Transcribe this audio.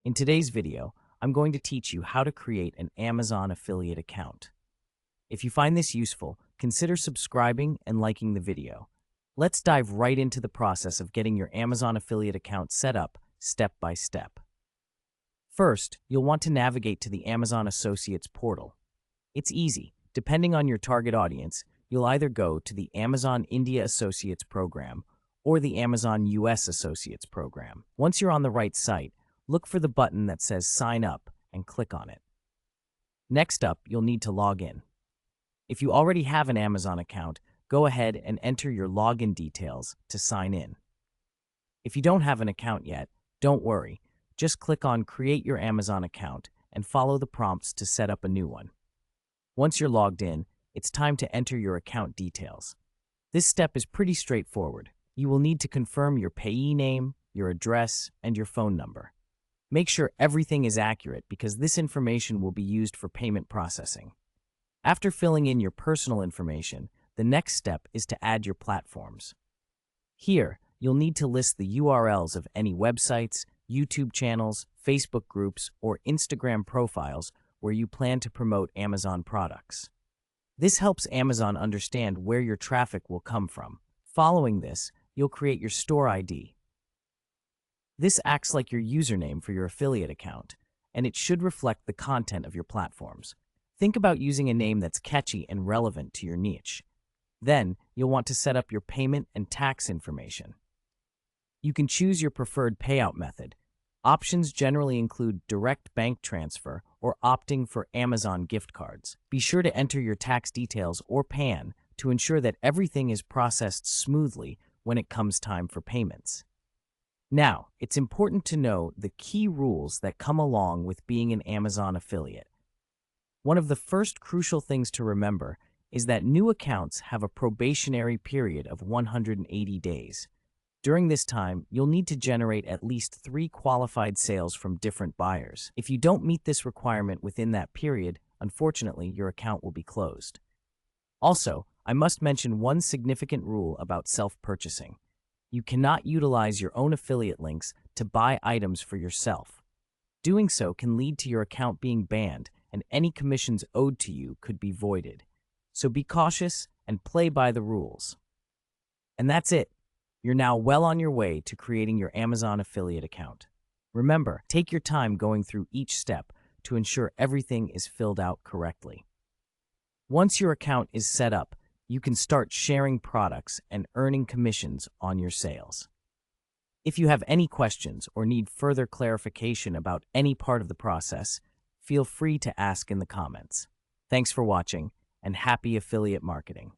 In today's video, I'm going to teach you how to create an Amazon affiliate account. If you find this useful, consider subscribing and liking the video. Let's dive right into the process of getting your Amazon affiliate account set up step by step. First, you'll want to navigate to the Amazon Associates portal. It's easy. Depending on your target audience, you'll either go to the Amazon India Associates program or the Amazon US Associates program. Once you're on the right site, look for the button that says Sign Up and click on it. Next up, you'll need to log in. If you already have an Amazon account, go ahead and enter your login details to sign in. If you don't have an account yet, don't worry. Just click on Create Your Amazon Account and follow the prompts to set up a new one. Once you're logged in, it's time to enter your account details. This step is pretty straightforward. You will need to confirm your payee name, your address, and your phone number. Make sure everything is accurate because this information will be used for payment processing. After filling in your personal information, the next step is to add your platforms. Here, you'll need to list the URLs of any websites, YouTube channels, Facebook groups, or Instagram profiles where you plan to promote Amazon products. This helps Amazon understand where your traffic will come from. Following this, you'll create your store ID. This acts like your username for your affiliate account, and it should reflect the content of your platforms. Think about using a name that's catchy and relevant to your niche. Then, you'll want to set up your payment and tax information. You can choose your preferred payout method. Options generally include direct bank transfer or opting for Amazon gift cards. Be sure to enter your tax details or PAN to ensure that everything is processed smoothly when it comes time for payments. Now, it's important to know the key rules that come along with being an Amazon affiliate. One of the first crucial things to remember is that new accounts have a probationary period of 180 days. During this time, you'll need to generate at least 3 qualified sales from different buyers. If you don't meet this requirement within that period, unfortunately, your account will be closed. Also, I must mention one significant rule about self-purchasing. You cannot utilize your own affiliate links to buy items for yourself. Doing so can lead to your account being banned, and any commissions owed to you could be voided. So be cautious and play by the rules. And that's it. You're now well on your way to creating your Amazon affiliate account. Remember, take your time going through each step to ensure everything is filled out correctly. Once your account is set up, you can start sharing products and earning commissions on your sales. If you have any questions or need further clarification about any part of the process, feel free to ask in the comments. Thanks for watching, and happy affiliate marketing.